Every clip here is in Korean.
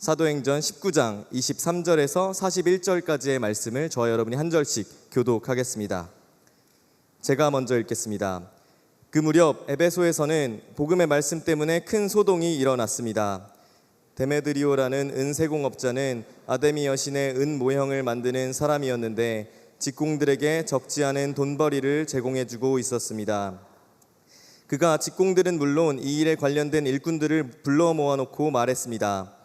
사도행전 19장 23절에서 41절까지의 말씀을 저와 여러분이 한 절씩 교독하겠습니다. 제가 먼저 읽겠습니다. 그 무렵 에베소에서는 복음의 말씀 때문에 큰 소동이 일어났습니다. 데메드리오라는 은세공업자는 아데미 여신의 은 모형을 만드는 사람이었는데 직공들에게 적지 않은 돈벌이를 제공해주고 있었습니다. 그가 직공들은 물론 이 일에 관련된 일꾼들을 불러 모아놓고 말했습니다.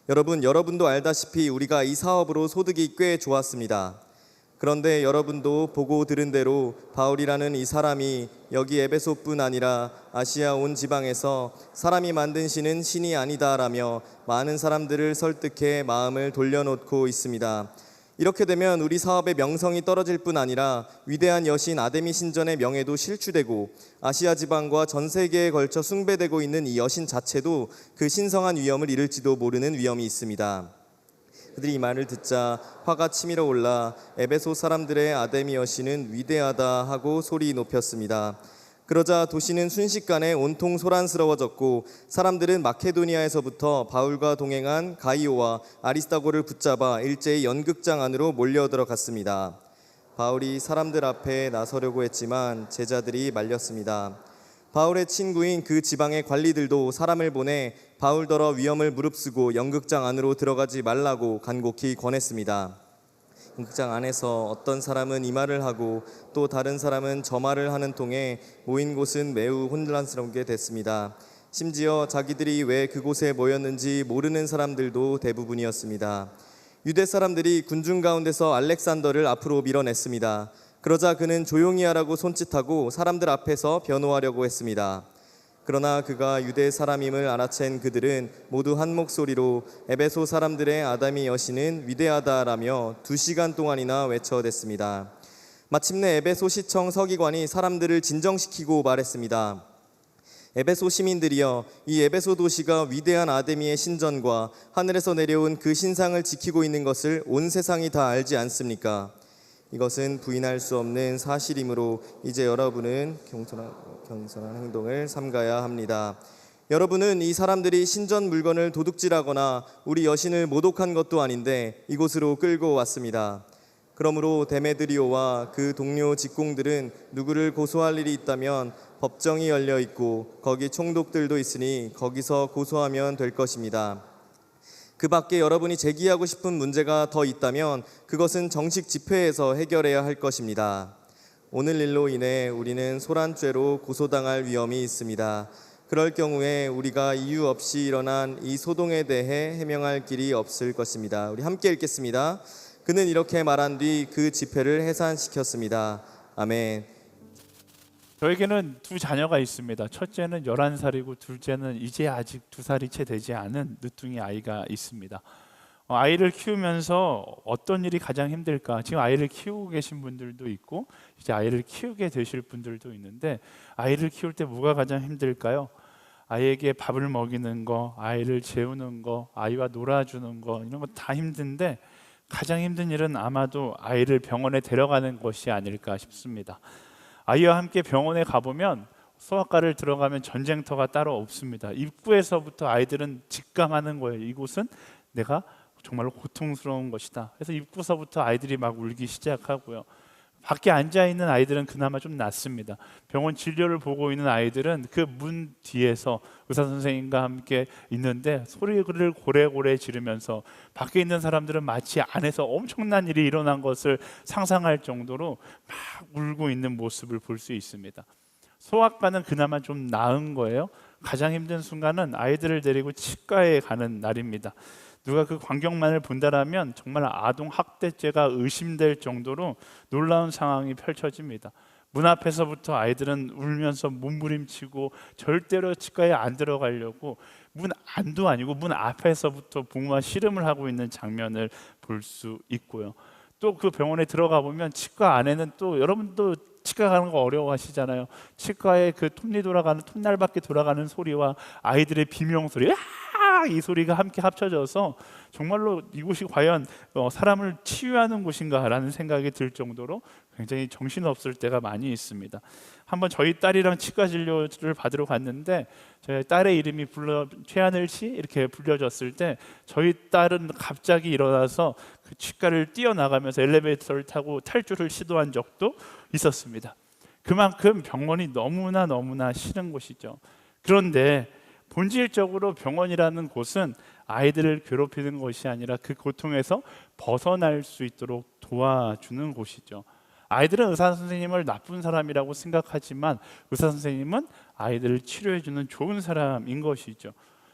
여러분도 알다시피 우리가 이 사업으로 소득이 꽤 좋았습니다. 그런데 여러분도 보고 들은 대로 바울이라는 이 사람이 여기 에베소뿐 아니라 아시아 온 지방에서 사람이 만든 신은 신이 아니다라며 많은 사람들을 설득해 마음을 돌려놓고 있습니다. 이렇게 되면 우리 사업의 명성이 떨어질 뿐 아니라 위대한 여신 아데미 신전의 명예도 실추되고 아시아 지방과 전 세계에 걸쳐 숭배되고 있는 이 여신 자체도 그 신성한 위엄을 잃을지도 모르는 위험이 있습니다. 그들이 이 말을 듣자 화가 치밀어 올라 에베소 사람들의 아데미 여신은 위대하다 하고 소리 높였습니다. 그러자 도시는 순식간에 온통 소란스러워졌고 사람들은 마케도니아에서부터 바울과 동행한 가이오와 아리스다고를 붙잡아 일제히 연극장 안으로 몰려 들어갔습니다. 바울이 사람들 앞에 나서려고 했지만 제자들이 말렸습니다. 바울의 친구인 그 지방의 관리들도 사람을 보내 바울더러 위엄을 무릅쓰고 연극장 안으로 들어가지 말라고 간곡히 권했습니다. 연극장 안에서 어떤 사람은 이 말을 하고 또 다른 사람은 저 말을 하는 통에 모인 곳은 매우 혼란스럽게 됐습니다. 심지어 자기들이 왜 그곳에 모였는지 모르는 사람들도 대부분이었습니다. 유대 사람들이 군중 가운데서 알렉산더를 앞으로 밀어냈습니다. 그러자 그는 조용히 하라고 손짓하고 사람들 앞에서 변호하려고 했습니다. 그러나 그가 유대 사람임을 알아챈 그들은 모두 한 목소리로 에베소 사람들의 아데미 여신은 위대하다라며 2시간 동안이나 외쳐댔습니다. 마침내 에베소 시청 서기관이 사람들을 진정시키고 말했습니다. 에베소 시민들이여, 이 에베소 도시가 위대한 아데미의 신전과 하늘에서 내려온 그 신상을 지키고 있는 것을 온 세상이 다 알지 않습니까? 이것은 부인할 수 없는 사실이므로 이제 여러분은 경솔한 행동을 삼가야 합니다. 여러분은 이 사람들이 신전 물건을 도둑질하거나 우리 여신을 모독한 것도 아닌데 이곳으로 끌고 왔습니다. 그러므로 데메드리오와 그 동료 직공들은 누구를 고소할 일이 있다면 법정이 열려 있고 거기 총독들도 있으니 거기서 고소하면 될 것입니다. 그 밖에 여러분이 제기하고 싶은 문제가 더 있다면 그것은 정식 집회에서 해결해야 할 것입니다. 오늘 일로 인해 우리는 소란죄로 고소당할 위험이 있습니다. 그럴 경우에 우리가 이유 없이 일어난 이 소동에 대해 해명할 길이 없을 것입니다. 우리 함께 읽겠습니다. 그는 이렇게 말한 뒤 그 집회를 해산시켰습니다. 아멘. 저에게는 두 자녀가 있습니다. 첫째는 11살이고 둘째는 이제 아직 2살이 채 되지 않은 늦둥이 아이가 있습니다. 아이를 키우면서 어떤 일이 가장 힘들까? 지금 아이를 키우고 계신 분들도 있고 이제 아이를 키우게 되실 분들도 있는데 아이를 키울 때 뭐가 가장 힘들까요? 아이에게 밥을 먹이는 거, 아이를 재우는 거, 아이와 놀아주는 거 이런 거 다 힘든데 가장 힘든 일은 아마도 아이를 병원에 데려가는 것이 아닐까 싶습니다. 아이와 함께 병원에 가보면 소아과를 들어가면 전쟁터가 따로 없습니다. 입구에서부터 아이들은 직감하는 거예요. 이곳은 내가 정말로 고통스러운 것이다. 그래서 입구서부터 아이들이 막 울기 시작하고요. 밖에 앉아있는 아이들은 그나마 좀 낫습니다. 병원 진료를 보고 있는 아이들은 그 문 뒤에서 의사 선생님과 함께 있는데 소리를 고래고래 지르면서 밖에 있는 사람들은 마치 안에서 엄청난 일이 일어난 것을 상상할 정도로 막 울고 있는 모습을 볼 수 있습니다. 소아과는 그나마 좀 나은 거예요. 가장 힘든 순간은 아이들을 데리고 치과에 가는 날입니다. 누가 그 광경만을 본다라면 정말 아동 학대죄가 의심될 정도로 놀라운 상황이 펼쳐집니다. 문 앞에서부터 아이들은 울면서 몸부림치고 절대로 치과에 안 들어가려고 문 안도 아니고 문 앞에서부터 부모와 씨름을 하고 있는 장면을 볼 수 있고요. 또 그 병원에 들어가 보면 치과 안에는 또 여러분도 치과 가는 거 어려워하시잖아요. 치과에 그 톱니 돌아가는 톱날밖에 돌아가는 소리와 아이들의 비명 소리 이 소리가 함께 합쳐져서 정말로 이곳이 과연 사람을 치유하는 곳인가라는 생각이 들 정도로 굉장히 정신없을 때가 많이 있습니다. 한번 저희 딸이랑 치과 진료를 받으러 갔는데 저희 딸의 이름이 최하늘 씨 이렇게 불려졌을 때 저희 딸은 갑자기 일어나서 그 치과를 뛰어나가면서 엘리베이터를 타고 탈출을 시도한 적도 있었습니다. 그만큼 병원이 너무나 싫은 곳이죠. 그런데 본질적으로 병원이라는 곳은 아이들을 괴롭히는 것이 아니라 그 고통에서 벗어날 수 있도록 도와주는 곳이죠. 아이들은 의사 선생님을 나쁜 사람이라고 생각하지만 의사 선생님은 아이들을 치료해주는 좋은 사람인 것이죠.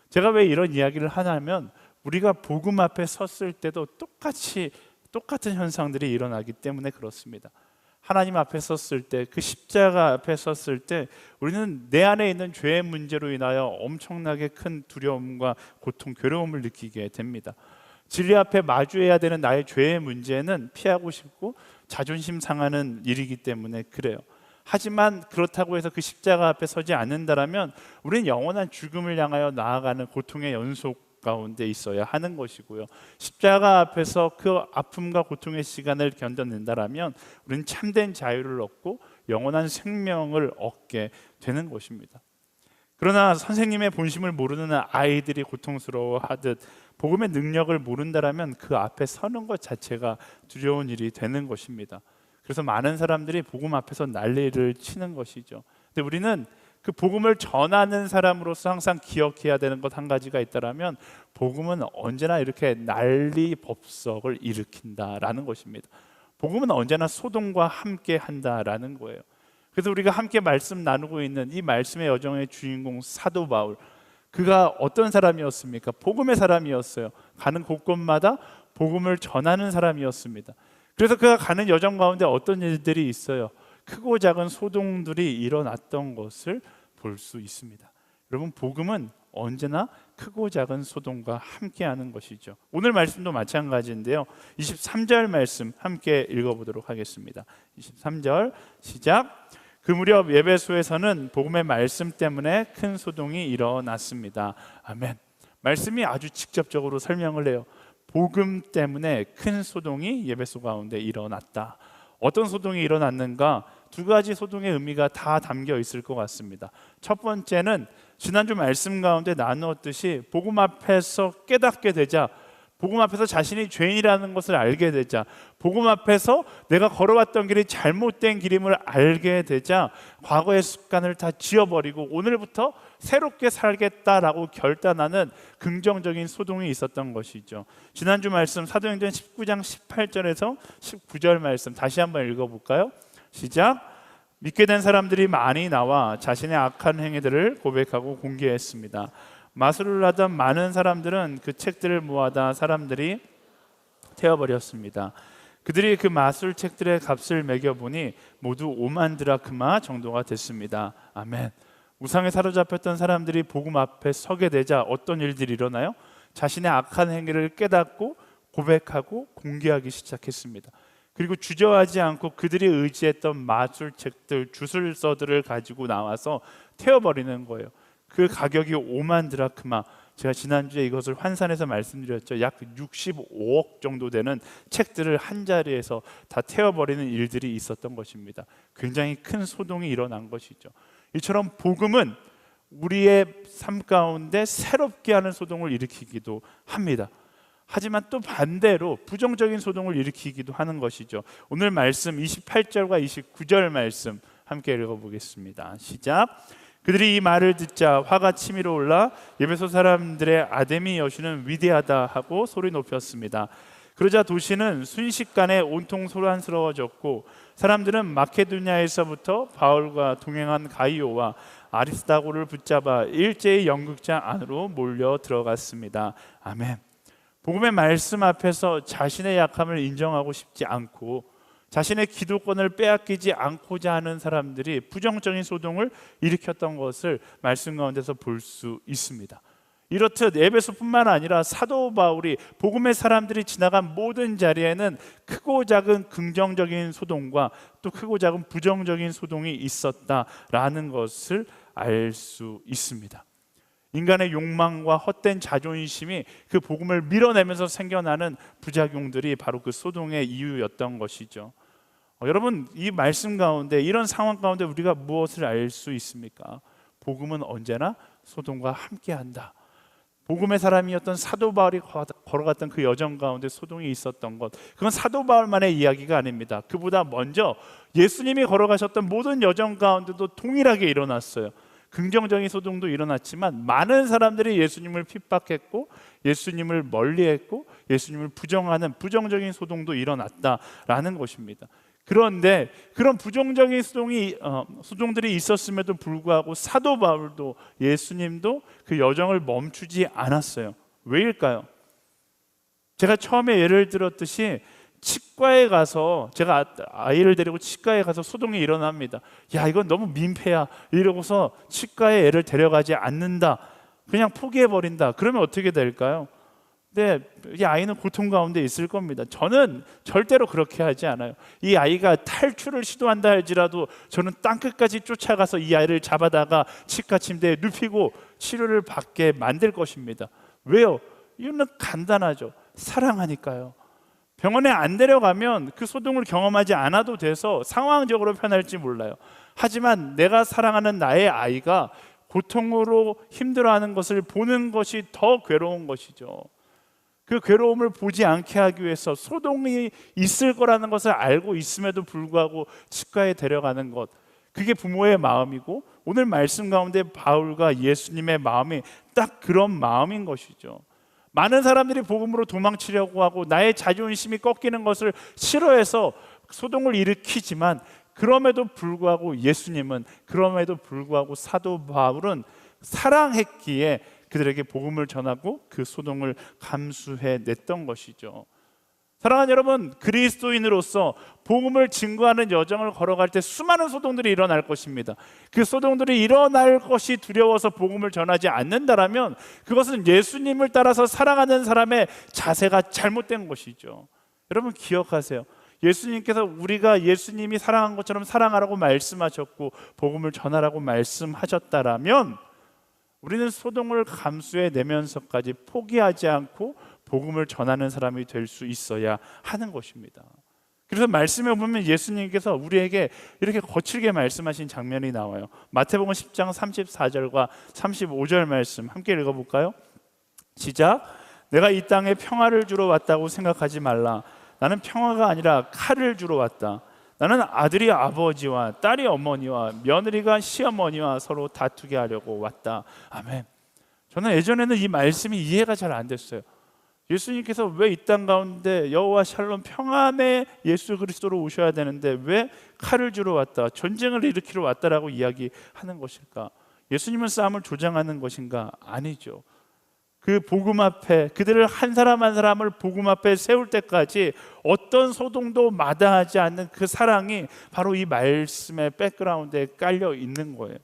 제가 왜 이런 이야기를 하냐면 우리가 복음 앞에 섰을 때도 똑같은 현상들이 일어나기 때문에 그렇습니다. 하나님 앞에 섰을 때, 그 십자가 앞에 섰을 때 우리는 내 안에 있는 죄의 문제로 인하여 엄청나게 큰 두려움과 고통, 괴로움을 느끼게 됩니다. 진리 앞에 마주해야 되는 나의 죄의 문제는 피하고 싶고 자존심 상하는 일이기 때문에 그래요. 하지만 그렇다고 해서 그 십자가 앞에 서지 않는다라면 우리는 영원한 죽음을 향하여 나아가는 고통의 연속 가운데 있어야 하는 것이고요. 십자가 앞에서 그 아픔과 고통의 시간을 견뎌낸다라면 우리는 참된 자유를 얻고 영원한 생명을 얻게 되는 것입니다. 그러나 선생님의 본심을 모르는 아이들이 고통스러워하듯 복음의 능력을 모른다라면 그 앞에 서는 것 자체가 두려운 일이 되는 것입니다. 그래서 많은 사람들이 복음 앞에서 난리를 치는 것이죠. 근데 우리는 그 복음을 전하는 사람으로서 항상 기억해야 되는 것 한 가지가 있다라면 복음은 언제나 이렇게 난리 법석을 일으킨다라는 것입니다. 복음은 언제나 소동과 함께 한다라는 거예요. 그래서 우리가 함께 말씀 나누고 있는 이 말씀의 여정의 주인공 사도 바울, 그가 어떤 사람이었습니까? 복음의 사람이었어요. 가는 곳곳마다 복음을 전하는 사람이었습니다. 그래서 그가 가는 여정 가운데 어떤 일들이 있어요. 크고 작은 소동들이 일어났던 것을 볼 수 있습니다. 여러분, 복음은 언제나 크고 작은 소동과 함께하는 것이죠. 오늘 말씀도 마찬가지인데요. 23절 말씀 함께 읽어보도록 하겠습니다. 23절 시작. 그 무렵 에베소에서는 복음의 말씀 때문에 큰 소동이 일어났습니다. 아멘. 말씀이 아주 직접적으로 설명을 해요. 복음 때문에 큰 소동이 에베소 가운데 일어났다. 어떤 소동이 일어났는가? 두 가지 소동의 의미가 다 담겨 있을 것 같습니다. 첫 번째는 지난주 말씀 가운데 나누었듯이 복음 앞에서 깨닫게 되자, 복음 앞에서 자신이 죄인이라는 것을 알게 되자, 복음 앞에서 내가 걸어왔던 길이 잘못된 길임을 알게 되자 과거의 습관을 다 지워버리고 오늘부터 새롭게 살겠다라고 결단하는 긍정적인 소동이 있었던 것이죠. 지난주 말씀 사도행전 19장 18절에서 19절 말씀 다시 한번 읽어볼까요? 시작. 믿게 된 사람들이 많이 나와 자신의 악한 행위들을 고백하고 공개했습니다. 마술을 하던 많은 사람들은 그 책들을 모아다 사람들이 태워버렸습니다. 그들이 그 마술 책들의 값을 매겨보니 모두 5만 드라크마 정도가 됐습니다. 아멘. 우상에 사로잡혔던 사람들이 복음 앞에 서게 되자 어떤 일들이 일어나요? 자신의 악한 행위를 깨닫고 고백하고 공개하기 시작했습니다. 그리고 주저하지 않고 그들이 의지했던 마술책들, 주술서들을 가지고 나와서 태워버리는 거예요. 그 가격이 5만 드라크마. 제가 지난주에 이것을 환산해서 말씀드렸죠. 약 65억 정도 되는 책들을 한 자리에서 다 태워버리는 일들이 있었던 것입니다. 굉장히 큰 소동이 일어난 것이죠. 이처럼 복음은 우리의 삶 가운데 새롭게 하는 소동을 일으키기도 합니다. 하지만 또 반대로 부정적인 소동을 일으키기도 하는 것이죠. 오늘 말씀 28절과 29절 말씀 함께 읽어보겠습니다. 시작. 그들이 이 말을 듣자 화가 치밀어 올라 에베소 사람들의 아데미 여신은 위대하다 하고 소리 높였습니다. 그러자 도시는 순식간에 온통 소란스러워졌고 사람들은 마케도니아에서부터 바울과 동행한 가이오와 아리스다고를 붙잡아 일제히 연극장 안으로 몰려 들어갔습니다. 아멘. 복음의 말씀 앞에서 자신의 약함을 인정하고 싶지 않고 자신의 기도권을 빼앗기지 않고자 하는 사람들이 부정적인 소동을 일으켰던 것을 말씀 가운데서 볼 수 있습니다. 이렇듯 에베소뿐만 아니라 사도 바울이 복음의 사람들이 지나간 모든 자리에는 크고 작은 긍정적인 소동과 또 크고 작은 부정적인 소동이 있었다라는 것을 알 수 있습니다. 인간의 욕망과 헛된 자존심이 그 복음을 밀어내면서 생겨나는 부작용들이 바로 그 소동의 이유였던 것이죠. 여러분, 이 말씀 가운데, 이런 상황 가운데 우리가 무엇을 알 수 있습니까? 복음은 언제나 소동과 함께한다. 복음의 사람이었던 사도 바울이 걸어갔던 그 여정 가운데 소동이 있었던 것, 그건 사도 바울만의 이야기가 아닙니다. 그보다 먼저 예수님이 걸어가셨던 모든 여정 가운데도 동일하게 일어났어요. 긍정적인 소동도 일어났지만 많은 사람들이 예수님을 핍박했고 예수님을 멀리했고 예수님을 부정하는 부정적인 소동도 일어났다라는 것입니다. 그런데 그런 부정적인 소동들이 있었음에도 불구하고 사도 바울도 예수님도 그 여정을 멈추지 않았어요. 왜일까요? 제가 처음에 예를 들었듯이 치과에 가서, 제가 아이를 데리고 치과에 가서 소동이 일어납니다. 야, 이건 너무 민폐야 이러고서 치과에 애를 데려가지 않는다, 그냥 포기해버린다. 그러면 어떻게 될까요? 근데 이 아이는 고통 가운데 있을 겁니다. 저는 절대로 그렇게 하지 않아요. 이 아이가 탈출을 시도한다 할지라도 저는 땅끝까지 쫓아가서 이 아이를 잡아다가 치과 침대에 눕히고 치료를 받게 만들 것입니다. 왜요? 이유는 간단하죠. 사랑하니까요. 병원에 안 데려가면 그 소동을 경험하지 않아도 돼서 상황적으로 편할지 몰라요. 하지만 내가 사랑하는 나의 아이가 고통으로 힘들어하는 것을 보는 것이 더 괴로운 것이죠. 그 괴로움을 보지 않게 하기 위해서 소동이 있을 거라는 것을 알고 있음에도 불구하고 치과에 데려가는 것, 그게 부모의 마음이고 오늘 말씀 가운데 바울과 예수님의 마음이 딱 그런 마음인 것이죠. 많은 사람들이 복음으로 도망치려고 하고 나의 자존심이 꺾이는 것을 싫어해서 소동을 일으키지만, 그럼에도 불구하고 예수님은, 그럼에도 불구하고 사도 바울은 사랑했기에 그들에게 복음을 전하고 그 소동을 감수해냈던 것이죠. 사랑하는 여러분, 그리스도인으로서 복음을 증거하는 여정을 걸어갈 때 수많은 소동들이 일어날 것입니다. 그 소동들이 일어날 것이 두려워서 복음을 전하지 않는다라면 그것은 예수님을 따라서 사랑하는 사람의 자세가 잘못된 것이죠. 여러분 기억하세요. 예수님께서 우리가 예수님이 사랑한 것처럼 사랑하라고 말씀하셨고 복음을 전하라고 말씀하셨다라면 우리는 소동을 감수해내면서까지 포기하지 않고 복음을 전하는 사람이 될 수 있어야 하는 것입니다. 그래서 말씀에 보면 예수님께서 우리에게 이렇게 거칠게 말씀하신 장면이 나와요. 마태복음 10장 34절과 35절 말씀 함께 읽어볼까요? 시작. 내가 이 땅에 평화를 주러 왔다고 생각하지 말라. 나는 평화가 아니라 칼을 주러 왔다. 나는 아들이 아버지와 딸이 어머니와 며느리가 시어머니와 서로 다투게 하려고 왔다. 아멘. 저는 예전에는 이 말씀이 이해가 잘 안 됐어요. 예수님께서 왜 이 땅 가운데 여호와 샬롬 평안의 예수 그리스도로 오셔야 되는데 왜 칼을 주러 왔다, 전쟁을 일으키러 왔다라고 이야기하는 것일까? 예수님은 싸움을 조장하는 것인가? 아니죠. 그 복음 앞에 그들을 한 사람 한 사람을 복음 앞에 세울 때까지 어떤 소동도 마다하지 않는 그 사랑이 바로 이 말씀의 백그라운드에 깔려 있는 거예요.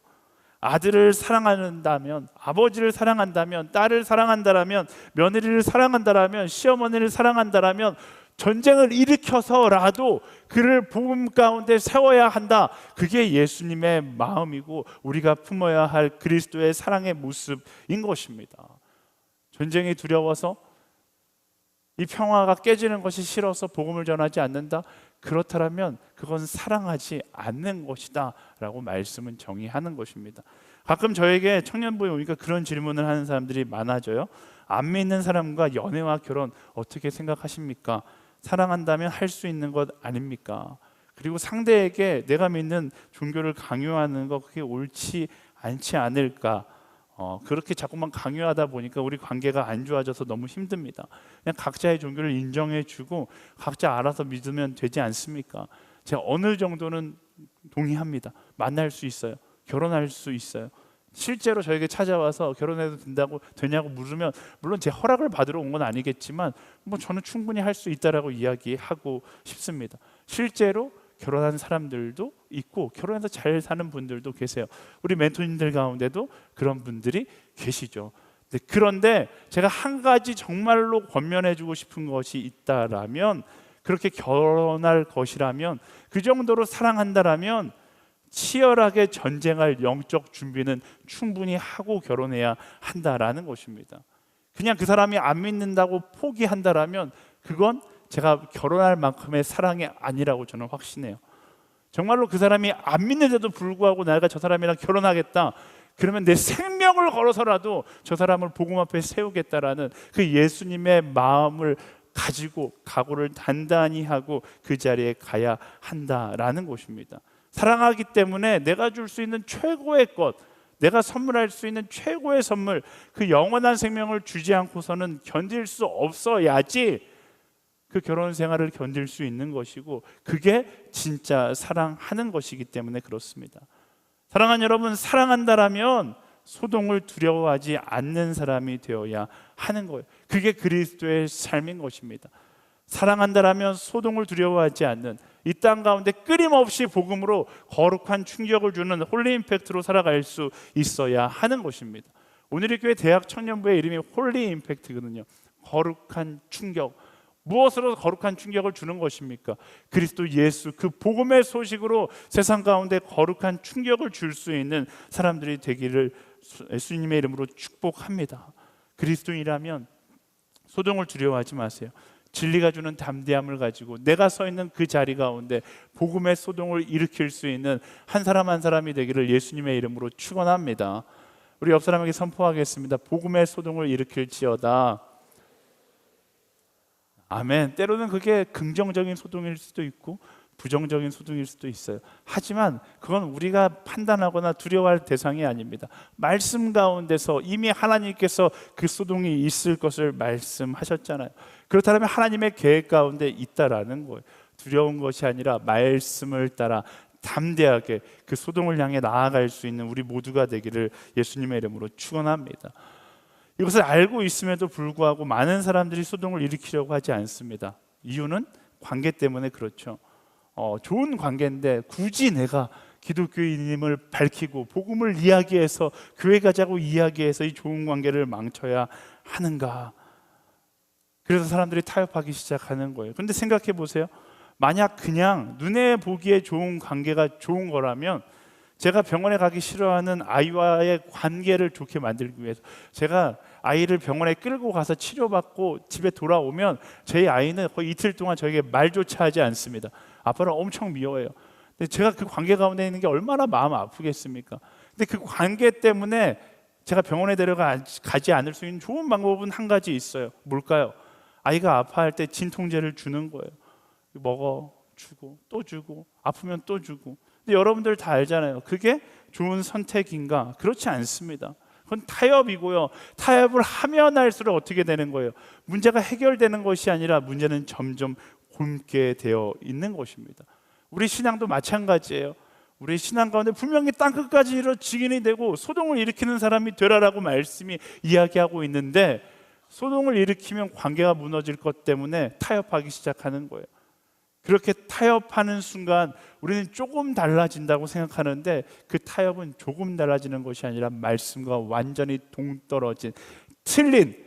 아들을 사랑한다면, 아버지를 사랑한다면, 딸을 사랑한다라면, 며느리를 사랑한다라면, 시어머니를 사랑한다라면 전쟁을 일으켜서라도 그를 복음 가운데 세워야 한다. 그게 예수님의 마음이고 우리가 품어야 할 그리스도의 사랑의 모습인 것입니다. 전쟁이 두려워서 이 평화가 깨지는 것이 싫어서 복음을 전하지 않는다? 그렇다면 그건 사랑하지 않는 것이다 라고 말씀은 정의하는 것입니다. 가끔 저에게 청년부에 오니까 그런 질문을 하는 사람들이 많아져요. 안 믿는 사람과 연애와 결혼 어떻게 생각하십니까? 사랑한다면 할 수 있는 것 아닙니까? 그리고 상대에게 내가 믿는 종교를 강요하는 거 그게 옳지 않지 않을까? 그렇게 자꾸만 강요하다 보니까 우리 관계가 안 좋아져서 너무 힘듭니다. 그냥 각자의 종교를 인정해주고 각자 알아서 믿으면 되지 않습니까? 제가 어느 정도는 동의합니다. 만날 수 있어요. 결혼할 수 있어요. 실제로 저에게 찾아와서 결혼해도 되냐고 물으면 물론 제 허락을 받으러 온 건 아니겠지만 뭐 저는 충분히 할 수 있다라고 이야기하고 싶습니다. 실제로 결혼한 사람들도 있고 결혼해서 잘 사는 분들도 계세요. 우리 멘토님들 가운데도 그런 분들이 계시죠. 그런데 제가 한 가지 정말로 권면해주고 싶은 것이 있다라면, 그렇게 결혼할 것이라면, 그 정도로 사랑한다라면 치열하게 전쟁할 영적 준비는 충분히 하고 결혼해야 한다라는 것입니다. 그냥 그 사람이 안 믿는다고 포기한다라면 그건 제가 결혼할 만큼의 사랑이 아니라고 저는 확신해요. 정말로 그 사람이 안 믿는데도 불구하고 내가 저 사람이랑 결혼하겠다, 그러면 내 생명을 걸어서라도 저 사람을 복음 앞에 세우겠다라는 그 예수님의 마음을 가지고 각오를 단단히 하고 그 자리에 가야 한다라는 것입니다. 사랑하기 때문에 내가 줄 수 있는 최고의 것, 내가 선물할 수 있는 최고의 선물, 그 영원한 생명을 주지 않고서는 견딜 수 없어야지 그 결혼 생활을 견딜 수 있는 것이고, 그게 진짜 사랑하는 것이기 때문에 그렇습니다. 사랑하는 여러분, 사랑한다라면 소동을 두려워하지 않는 사람이 되어야 하는 거예요. 그게 그리스도의 삶인 것입니다. 사랑한다라면 소동을 두려워하지 않는, 이 땅 가운데 끊임없이 복음으로 거룩한 충격을 주는 홀리 임팩트로 살아갈 수 있어야 하는 것입니다. 오늘의 교회 대학 청년부의 이름이 홀리 임팩트거든요. 거룩한 충격. 무엇으로 거룩한 충격을 주는 것입니까? 그리스도 예수, 그 복음의 소식으로 세상 가운데 거룩한 충격을 줄 수 있는 사람들이 되기를 예수님의 이름으로 축복합니다. 그리스도인이라면 소동을 두려워하지 마세요. 진리가 주는 담대함을 가지고 내가 서 있는 그 자리 가운데 복음의 소동을 일으킬 수 있는 한 사람 한 사람이 되기를 예수님의 이름으로 축원합니다. 우리 옆 사람에게 선포하겠습니다. 복음의 소동을 일으킬지어다. 아멘. 때로는 그게 긍정적인 소동일 수도 있고 부정적인 소동일 수도 있어요. 하지만 그건 우리가 판단하거나 두려워할 대상이 아닙니다. 말씀 가운데서 이미 하나님께서 그 소동이 있을 것을 말씀하셨잖아요. 그렇다면 하나님의 계획 가운데 있다라는 거예요. 두려운 것이 아니라 말씀을 따라 담대하게 그 소동을 향해 나아갈 수 있는 우리 모두가 되기를 예수님의 이름으로 축원합니다. 이것을 알고 있음에도 불구하고 많은 사람들이 소동을 일으키려고 하지 않습니다. 이유는 관계 때문에 그렇죠. 좋은 관계인데 굳이 내가 기독교인임을 밝히고 복음을 이야기해서 교회 가자고 이야기해서 이 좋은 관계를 망쳐야 하는가? 그래서 사람들이 타협하기 시작하는 거예요. 그런데 생각해 보세요. 만약 그냥 눈에 보기에 좋은 관계가 좋은 거라면, 제가 병원에 가기 싫어하는 아이와의 관계를 좋게 만들기 위해서 제가 아이를 병원에 끌고 가서 치료받고 집에 돌아오면 제 아이는 거의 이틀 동안 저에게 말조차 하지 않습니다. 아빠를 엄청 미워해요. 근데 제가 그 관계 가운데 있는 게 얼마나 마음 아프겠습니까? 근데 그 관계 때문에 제가 병원에 데려가지 않을 수 있는 좋은 방법은 한 가지 있어요. 뭘까요? 아이가 아파할 때 진통제를 주는 거예요. 먹어, 주고 또 주고, 아프면 또 주고. 근데 여러분들 다 알잖아요. 그게 좋은 선택인가? 그렇지 않습니다. 그건 타협이고요. 타협을 하면 할수록 어떻게 되는 거예요? 문제가 해결되는 것이 아니라 문제는 점점 굼게 되어 있는 것입니다. 우리 신앙도 마찬가지예요. 우리 신앙 가운데 분명히 땅끝까지 이르러 증인이 되고 소동을 일으키는 사람이 되라라고 말씀이 이야기하고 있는데, 소동을 일으키면 관계가 무너질 것 때문에 타협하기 시작하는 거예요. 그렇게 타협하는 순간 우리는 조금 달라진다고 생각하는데, 그 타협은 조금 달라지는 것이 아니라 말씀과 완전히 동떨어진 틀린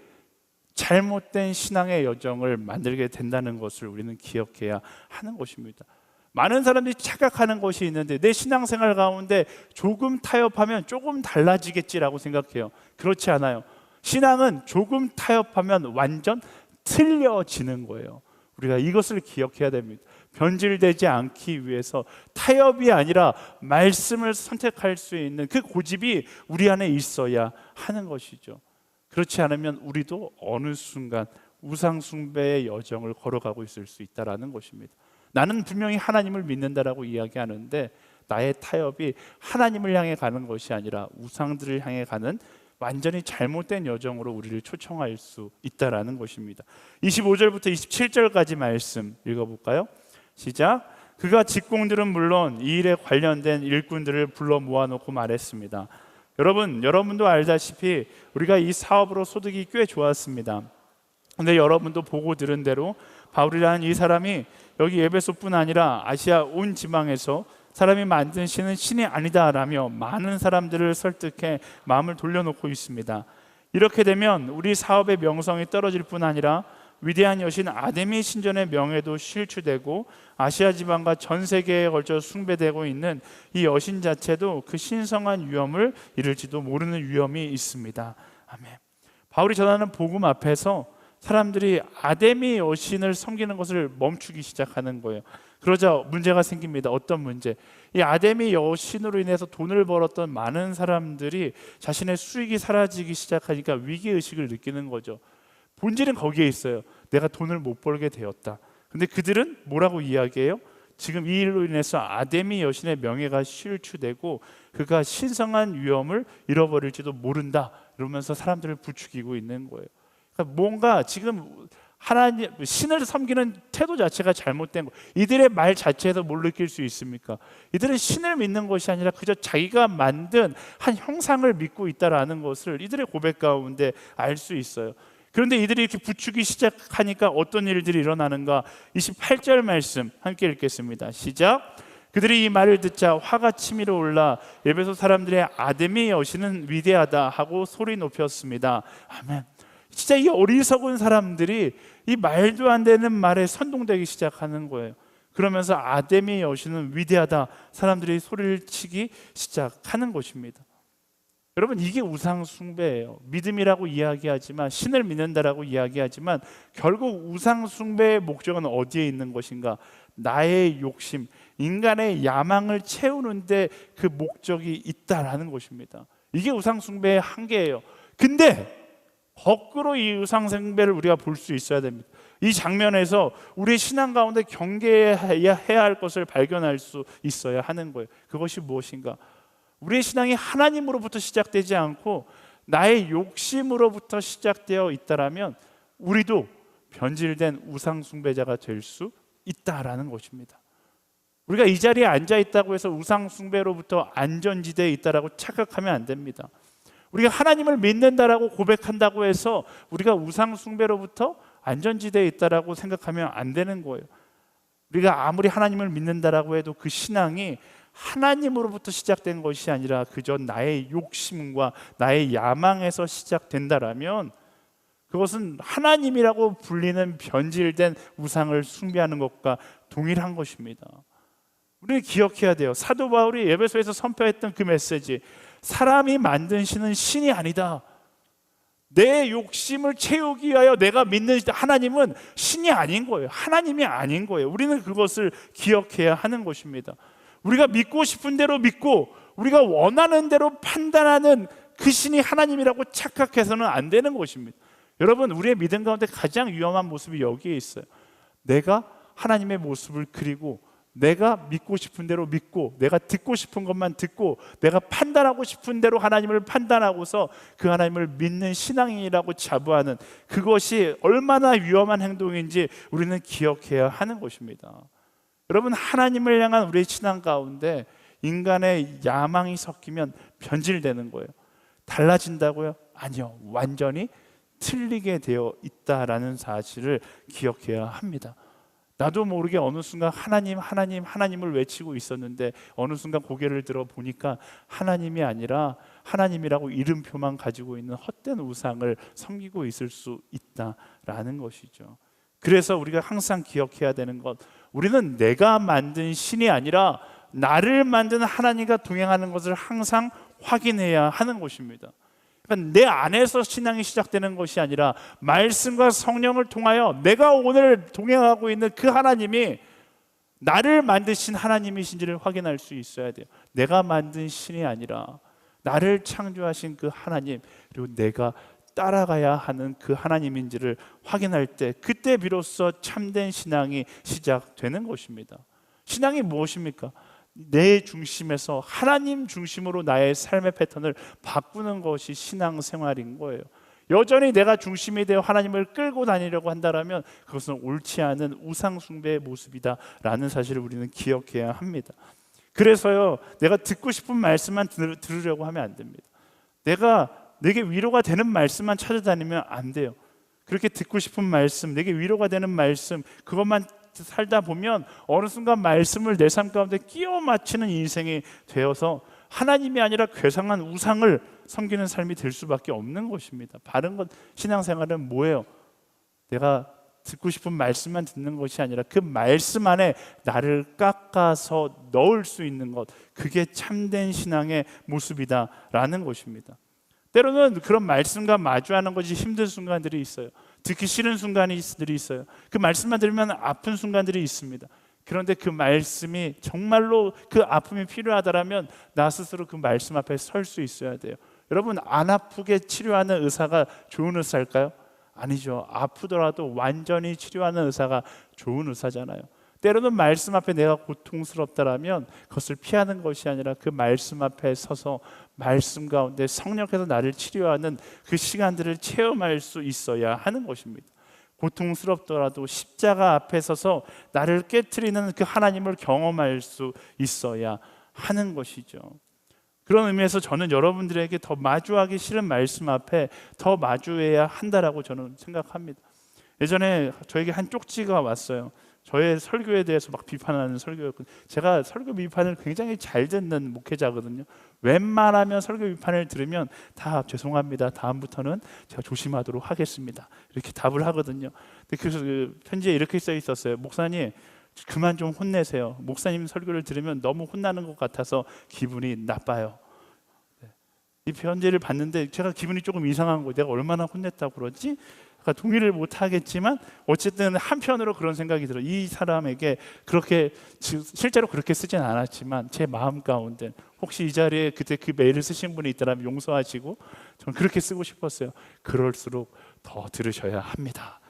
잘못된 신앙의 여정을 만들게 된다는 것을 우리는 기억해야 하는 것입니다. 많은 사람들이 착각하는 것이 있는데, 내 신앙생활 가운데 조금 타협하면 조금 달라지겠지라고 생각해요. 그렇지 않아요. 신앙은 조금 타협하면 완전 틀려지는 거예요. 우리가 이것을 기억해야 됩니다. 변질되지 않기 위해서 타협이 아니라 말씀을 선택할 수 있는 그 고집이 우리 안에 있어야 하는 것이죠. 그렇지 않으면 우리도 어느 순간 우상 숭배의 여정을 걸어가고 있을 수 있다라는 것입니다. 나는 분명히 하나님을 믿는다라고 이야기하는데, 나의 타협이 하나님을 향해 가는 것이 아니라 우상들을 향해 가는 완전히 잘못된 여정으로 우리를 초청할 수 있다라는 것입니다. 25절부터 27절까지 말씀 읽어볼까요? 시작. 그가 직공들은 물론 이 일에 관련된 일꾼들을 불러 모아놓고 말했습니다. 여러분도 알다시피 우리가 이 사업으로 소득이 꽤 좋았습니다. 근데 여러분도 보고 들은 대로 바울이라는 이 사람이 여기 에베소뿐 아니라 아시아 온 지방에서 사람이 만든 신은 신이 아니다라며 많은 사람들을 설득해 마음을 돌려놓고 있습니다. 이렇게 되면 우리 사업의 명성이 떨어질 뿐 아니라 위대한 여신 아데미 신전의 명예도 실추되고 아시아 지방과 전 세계에 걸쳐 숭배되고 있는 이 여신 자체도 그 신성한 위엄을 이룰지도 모르는 위험이 있습니다. 아멘. 바울이 전하는 복음 앞에서 사람들이 아데미 여신을 섬기는 것을 멈추기 시작하는 거예요. 그러자 문제가 생깁니다. 어떤 문제? 이 아데미 여신으로 인해서 돈을 벌었던 많은 사람들이 자신의 수익이 사라지기 시작하니까 위기의식을 느끼는 거죠. 본질은 거기에 있어요. 내가 돈을 못 벌게 되었다. 근데 그들은 뭐라고 이야기해요? 지금 이 일로 인해서 아데미 여신의 명예가 실추되고 그가 신성한 위엄을 잃어버릴지도 모른다. 이러면서 사람들을 부추기고 있는 거예요. 그러니까 뭔가 지금 하나님 신을 섬기는 태도 자체가 잘못된 거. 이들의 말 자체에서 뭘 느낄 수 있습니까? 이들은 신을 믿는 것이 아니라 그저 자기가 만든 한 형상을 믿고 있다라는 것을 이들의 고백 가운데 알 수 있어요. 그런데 이들이 이렇게 부추기 시작하니까 어떤 일들이 일어나는가? 28절 말씀 함께 읽겠습니다. 시작. 그들이 이 말을 듣자 화가 치밀어 올라 에베소 사람들의 아데미 여신은 위대하다 하고 소리 높였습니다. 아멘. 진짜 이 어리석은 사람들이 이 말도 안 되는 말에 선동되기 시작하는 거예요. 그러면서 아데미 여신은 위대하다 사람들이 소리를 치기 시작하는 것입니다. 여러분, 이게 우상 숭배예요. 믿음이라고 이야기하지만, 신을 믿는다라고 이야기하지만 결국 우상 숭배의 목적은 어디에 있는 것인가? 나의 욕심, 인간의 야망을 채우는데 그 목적이 있다라는 것입니다. 이게 우상 숭배의 한계예요. 근데 거꾸로 이 우상 숭배를 우리가 볼 수 있어야 됩니다. 이 장면에서 우리의 신앙 가운데 경계해야 할 것을 발견할 수 있어야 하는 거예요. 그것이 무엇인가? 우리의 신앙이 하나님으로부터 시작되지 않고 나의 욕심으로부터 시작되어 있다라면 우리도 변질된 우상 숭배자가 될 수 있다라는 것입니다. 우리가 이 자리에 앉아 있다고 해서 우상 숭배로부터 안전지대에 있다라고 착각하면 안 됩니다. 우리가 하나님을 믿는다라고 고백한다고 해서 우리가 우상 숭배로부터 안전지대에 있다라고 생각하면 안 되는 거예요. 우리가 아무리 하나님을 믿는다라고 해도 그 신앙이 하나님으로부터 시작된 것이 아니라 그저 나의 욕심과 나의 야망에서 시작된다라면 그것은 하나님이라고 불리는 변질된 우상을 숭배하는 것과 동일한 것입니다. 우리는 기억해야 돼요. 사도 바울이 에베소에서 선포했던 그 메시지, 사람이 만든 신은 신이 아니다. 내 욕심을 채우기 위하여 내가 믿는 하나님은 신이 아닌 거예요. 하나님이 아닌 거예요. 우리는 그것을 기억해야 하는 것입니다. 우리가 믿고 싶은 대로 믿고 우리가 원하는 대로 판단하는 그 신이 하나님이라고 착각해서는 안 되는 것입니다. 여러분, 우리의 믿음 가운데 가장 위험한 모습이 여기에 있어요. 내가 하나님의 모습을 그리고 내가 믿고 싶은 대로 믿고 내가 듣고 싶은 것만 듣고 내가 판단하고 싶은 대로 하나님을 판단하고서 그 하나님을 믿는 신앙인이라고 자부하는 그것이 얼마나 위험한 행동인지 우리는 기억해야 하는 것입니다. 여러분, 하나님을 향한 우리의 신앙 가운데 인간의 야망이 섞이면 변질되는 거예요. 달라진다고요? 아니요. 완전히 틀리게 되어 있다라는 사실을 기억해야 합니다. 나도 모르게 어느 순간 하나님을 외치고 있었는데 어느 순간 고개를 들어 보니까 하나님이 아니라 하나님이라고 이름표만 가지고 있는 헛된 우상을 섬기고 있을 수 있다라는 것이죠. 그래서 우리가 항상 기억해야 되는 것, 우리는 내가 만든 신이 아니라 나를 만든 하나님과 동행하는 것을 항상 확인해야 하는 것입니다. 그러니까 내 안에서 신앙이 시작되는 것이 아니라 말씀과 성령을 통하여 내가 오늘 동행하고 있는 그 하나님이 나를 만드신 하나님이신지를 확인할 수 있어야 돼요. 내가 만든 신이 아니라 나를 창조하신 그 하나님, 그리고 내가 따라가야 하는 그 하나님인지를 확인할 때 그때 비로소 참된 신앙이 시작되는 것입니다. 신앙이 무엇입니까? 내 중심에서 하나님 중심으로 나의 삶의 패턴을 바꾸는 것이 신앙생활인 거예요. 여전히 내가 중심이 되어 하나님을 끌고 다니려고 한다면 그것은 옳지 않은 우상 숭배의 모습이다라는 사실을 우리는 기억해야 합니다. 그래서요, 내가 듣고 싶은 말씀만 들으려고 하면 안 됩니다. 내게 위로가 되는 말씀만 찾아다니면 안 돼요. 그렇게 듣고 싶은 말씀, 내게 위로가 되는 말씀, 그것만 살다 보면 어느 순간 말씀을 내 삶 가운데 끼워 맞추는 인생이 되어서 하나님이 아니라 괴상한 우상을 섬기는 삶이 될 수밖에 없는 것입니다. 바른 것, 신앙생활은 뭐예요? 내가 듣고 싶은 말씀만 듣는 것이 아니라 그 말씀 안에 나를 깎아서 넣을 수 있는 것, 그게 참된 신앙의 모습이다라는 것입니다. 때로는 그런 말씀과 마주하는 것이 힘든 순간들이 있어요. 듣기 싫은 순간들이 있어요. 그 말씀만 들으면 아픈 순간들이 있습니다. 그런데 그 말씀이 정말로 그 아픔이 필요하다라면 나 스스로 그 말씀 앞에 설 수 있어야 돼요. 여러분, 안 아프게 치료하는 의사가 좋은 의사일까요? 아니죠. 아프더라도 완전히 치료하는 의사가 좋은 의사잖아요. 때로는 말씀 앞에 내가 고통스럽다라면 그것을 피하는 것이 아니라 그 말씀 앞에 서서 말씀 가운데 성령께서 나를 치료하는 그 시간들을 체험할 수 있어야 하는 것입니다. 고통스럽더라도 십자가 앞에 서서 나를 깨트리는 그 하나님을 경험할 수 있어야 하는 것이죠. 그런 의미에서 저는 여러분들에게 더 마주하기 싫은 말씀 앞에 더 마주해야 한다라고 저는 생각합니다. 예전에 저에게 한 쪽지가 왔어요. 저의 설교에 대해서 막 비판하는 설교였거든요. 제가 설교 비판을 굉장히 잘 듣는 목회자거든요. 웬만하면 설교 비판을 들으면 다 죄송합니다, 다음부터는 제가 조심하도록 하겠습니다, 이렇게 답을 하거든요. 근데 그래서 그 편지에 이렇게 써 있었어요. 목사님, 그만 좀 혼내세요. 목사님 설교를 들으면 너무 혼나는 것 같아서 기분이 나빠요. 이 편지를 봤는데 제가 기분이 조금 이상한 거예요. 내가 얼마나 혼냈다고 그러지? 그러니까 동의를 못 하겠지만 어쨌든 한편으로 그런 생각이 들어요. 이 사람에게 그렇게, 실제로 그렇게 쓰진 않았지만 제 마음 가운데 혹시 이 자리에 그때 그 메일을 쓰신 분이 있다면 용서하시고, 저는 그렇게 쓰고 싶었어요. 그럴수록 더 들으셔야 합니다.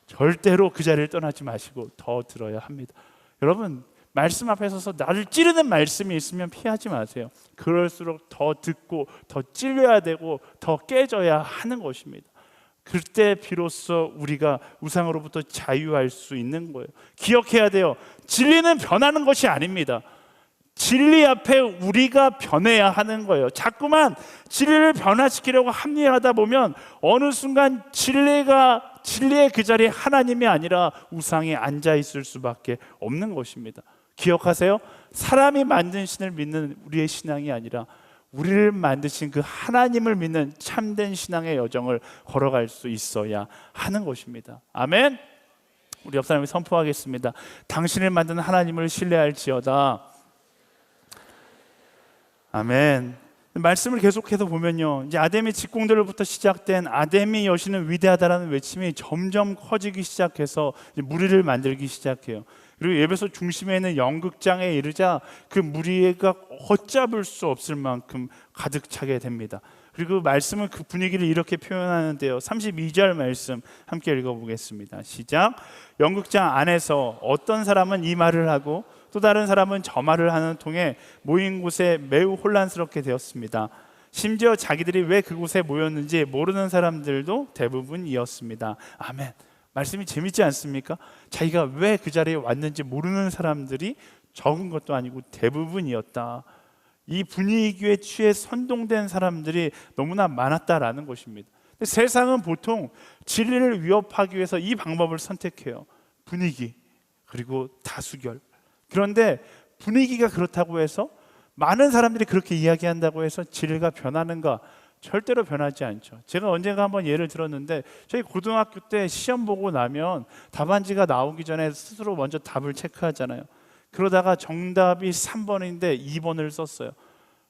절대로 그 자리를 떠나지 마시고 더 들어야 합니다. 여러분, 말씀 앞에 서서 나를 찌르는 말씀이 있으면 피하지 마세요. 그럴수록 더 듣고 더 찔려야 되고 더 깨져야 하는 것입니다. 그때 비로소 우리가 우상으로부터 자유할 수 있는 거예요. 기억해야 돼요. 진리는 변하는 것이 아닙니다. 진리 앞에 우리가 변해야 하는 거예요. 자꾸만 진리를 변화시키려고 합리화하다 보면 어느 순간 진리의 그 자리에 하나님이 아니라 우상이 앉아 있을 수밖에 없는 것입니다. 기억하세요. 사람이 만든 신을 믿는 우리의 신앙이 아니라 우리를 만드신 그 하나님을 믿는 참된 신앙의 여정을 걸어갈 수 있어야 하는 것입니다. 아멘. 우리 옆 사람이 선포하겠습니다. 당신을 만든 하나님을 신뢰할지어다. 아멘. 말씀을 계속해서 보면요, 이제 아담의 직공들로부터 시작된 아담의 여신은 위대하다라는 외침이 점점 커지기 시작해서 무리를 만들기 시작해요. 그리고 예배소 중심에 있는 연극장에 이르자 그 무리가 걷잡을 수 없을 만큼 가득 차게 됩니다. 그리고 말씀은 그 분위기를 이렇게 표현하는데요. 32절 말씀 함께 읽어보겠습니다. 시작. 연극장 안에서 어떤 사람은 이 말을 하고 또 다른 사람은 저 말을 하는 통에 모인 곳에 매우 혼란스럽게 되었습니다. 심지어 자기들이 왜 그곳에 모였는지 모르는 사람들도 대부분이었습니다. 아멘. 말씀이 재밌지 않습니까? 자기가 왜 그 자리에 왔는지 모르는 사람들이 적은 것도 아니고 대부분이었다. 이 분위기에 취해 선동된 사람들이 너무나 많았다라는 것입니다. 근데 세상은 보통 진리를 위협하기 위해서 이 방법을 선택해요. 분위기, 그리고 다수결. 그런데 분위기가 그렇다고 해서, 많은 사람들이 그렇게 이야기한다고 해서 진리가 변하는가? 절대로 변하지 않죠. 제가 언젠가 한번 예를 들었는데, 저희 고등학교 때 시험 보고 나면 답안지가 나오기 전에 스스로 먼저 답을 체크하잖아요. 그러다가 정답이 3번인데 2번을 썼어요.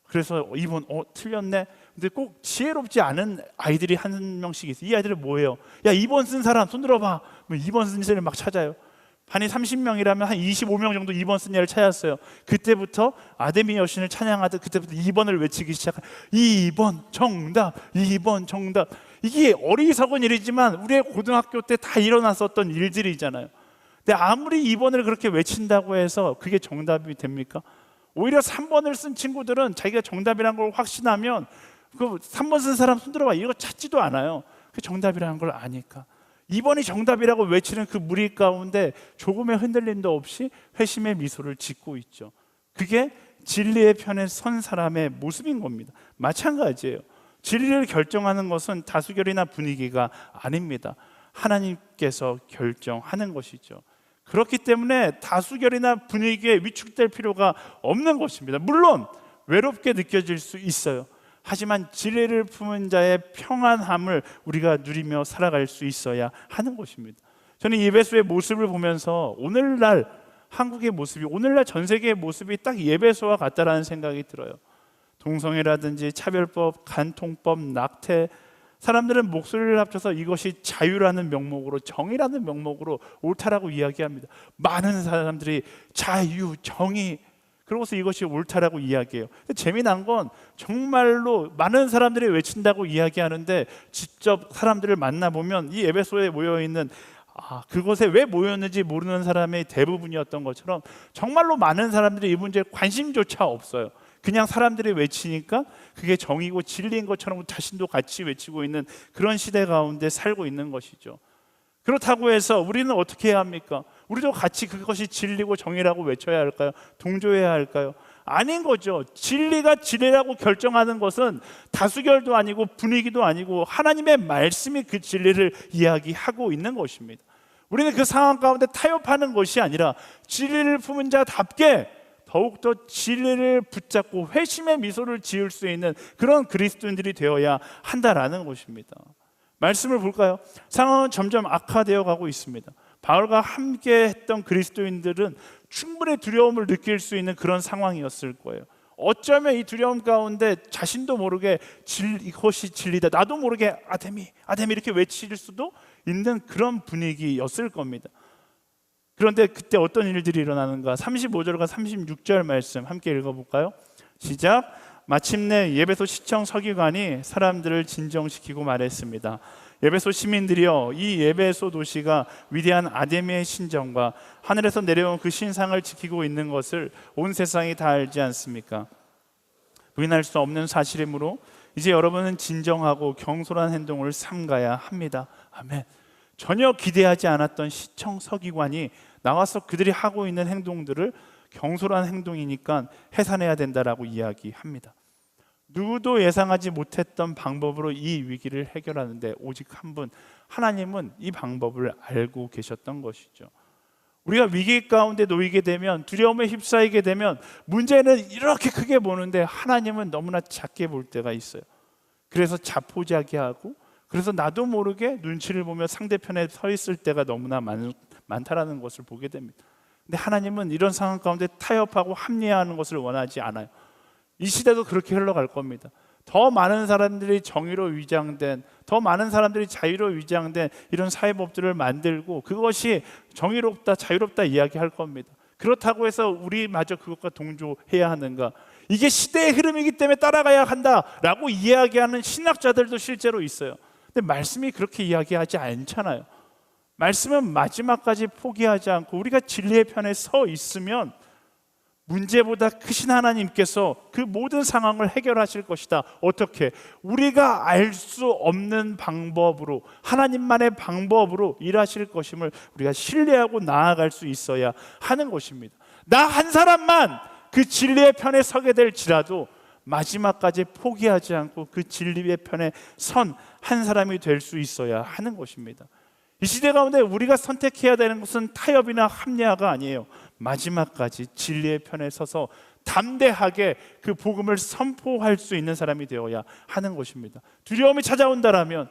그래서 2번 틀렸네. 근데 꼭 지혜롭지 않은 아이들이 한 명씩 있어요. 이 아이들은 뭐예요? 야, 2번 쓴 사람 손 들어봐. 2번 쓴 사람을 막 찾아요. 반이 30명이라면 한 25명 정도 2번 쓴 애를 찾았어요. 그때부터 아데미 여신을 찬양하듯 그때부터 2번을 외치기 시작해요. 2번 정답, 2번 정답. 이게 어리석은 일이지만 우리의 고등학교 때 다 일어났었던 일들이잖아요. 근데 아무리 2번을 그렇게 외친다고 해서 그게 정답이 됩니까? 오히려 3번을 쓴 친구들은 자기가 정답이라는 걸 확신하면 그 3번 쓴 사람 손 들어봐, 이거 찾지도 않아요. 그 정답이라는 걸 아니까. 2번이 정답이라고 외치는 그 무리 가운데 조금의 흔들림도 없이 회심의 미소를 짓고 있죠. 그게 진리의 편에 선 사람의 모습인 겁니다. 마찬가지예요. 진리를 결정하는 것은 다수결이나 분위기가 아닙니다. 하나님께서 결정하는 것이죠. 그렇기 때문에 다수결이나 분위기에 위축될 필요가 없는 것입니다. 물론 외롭게 느껴질 수 있어요. 하지만 진리를 품은 자의 평안함을 우리가 누리며 살아갈 수 있어야 하는 것입니다. 저는 이 예배소의 모습을 보면서 오늘날 한국의 모습이, 오늘날 전 세계의 모습이 딱 예배소와 같다라는 생각이 들어요. 동성애라든지 차별법, 간통법, 낙태, 사람들은 목소리를 합쳐서 이것이 자유라는 명목으로, 정의라는 명목으로 옳다라고 이야기합니다. 많은 사람들이 자유, 정의, 그러고서 이것이 옳다라고 이야기해요. 근데 재미난 건 정말로 많은 사람들이 외친다고 이야기하는데 직접 사람들을 만나보면 이 에베소에 모여있는 그곳에 왜 모였는지 모르는 사람의 대부분이었던 것처럼 정말로 많은 사람들이 이 문제에 관심조차 없어요. 그냥 사람들이 외치니까 그게 정의고 진리인 것처럼 자신도 같이 외치고 있는 그런 시대 가운데 살고 있는 것이죠. 그렇다고 해서 우리는 어떻게 해야 합니까? 우리도 같이 그것이 진리고 정의라고 외쳐야 할까요? 동조해야 할까요? 아닌 거죠. 진리가 진리라고 결정하는 것은 다수결도 아니고 분위기도 아니고 하나님의 말씀이 그 진리를 이야기하고 있는 것입니다. 우리는 그 상황 가운데 타협하는 것이 아니라 진리를 품은 자답게 더욱더 진리를 붙잡고 회심의 미소를 지을 수 있는 그런 그리스도인들이 되어야 한다라는 것입니다. 말씀을 볼까요? 상황은 점점 악화되어 가고 있습니다. 바울과 함께 했던 그리스도인들은 충분히 두려움을 느낄 수 있는 그런 상황이었을 거예요. 어쩌면 이 두려움 가운데 자신도 모르게 이것이 진리다, 나도 모르게 아데미 이렇게 외칠 수도 있는 그런 분위기였을 겁니다. 그런데 그때 어떤 일들이 일어나는가? 35절과 36절 말씀 함께 읽어볼까요? 시작. 마침내 예배소 시청 서기관이 사람들을 진정시키고 말했습니다. 예배소 시민들이여, 이 예배소 도시가 위대한 아데미의 신전과 하늘에서 내려온 그 신상을 지키고 있는 것을 온 세상이 다 알지 않습니까? 부인할 수 없는 사실이므로 이제 여러분은 진정하고 경솔한 행동을 삼가야 합니다. 아멘. 전혀 기대하지 않았던 시청 서기관이 나와서 그들이 하고 있는 행동들을 경솔한 행동이니까 해산해야 된다라고 이야기합니다. 누구도 예상하지 못했던 방법으로 이 위기를 해결하는데 오직 한 분, 하나님은 이 방법을 알고 계셨던 것이죠. 우리가 위기 가운데 놓이게 되면, 두려움에 휩싸이게 되면 문제는 이렇게 크게 보는데 하나님은 너무나 작게 볼 때가 있어요. 그래서 자포자기하고, 그래서 나도 모르게 눈치를 보며 상대편에 서 있을 때가 너무나 많다라는 것을 보게 됩니다. 근데 하나님은 이런 상황 가운데 타협하고 합리화하는 것을 원하지 않아요. 이 시대도 그렇게 흘러갈 겁니다. 더 많은 사람들이 정의로 위장된, 더 많은 사람들이 자유로 위장된 이런 사회법들을 만들고 그것이 정의롭다, 자유롭다 이야기할 겁니다. 그렇다고 해서 우리마저 그것과 동조해야 하는가? 이게 시대의 흐름이기 때문에 따라가야 한다라고 이야기하는 신학자들도 실제로 있어요. 근데 말씀이 그렇게 이야기하지 않잖아요. 말씀은 마지막까지 포기하지 않고 우리가 진리의 편에 서 있으면 문제보다 크신 하나님께서 그 모든 상황을 해결하실 것이다. 어떻게? 우리가 알 수 없는 방법으로, 하나님만의 방법으로 일하실 것임을 우리가 신뢰하고 나아갈 수 있어야 하는 것입니다. 나 한 사람만 그 진리의 편에 서게 될지라도 마지막까지 포기하지 않고 그 진리의 편에 선 한 사람이 될 수 있어야 하는 것입니다. 이 시대 가운데 우리가 선택해야 되는 것은 타협이나 합리화가 아니에요. 마지막까지 진리의 편에 서서 담대하게 그 복음을 선포할 수 있는 사람이 되어야 하는 것입니다. 두려움이 찾아온다라면,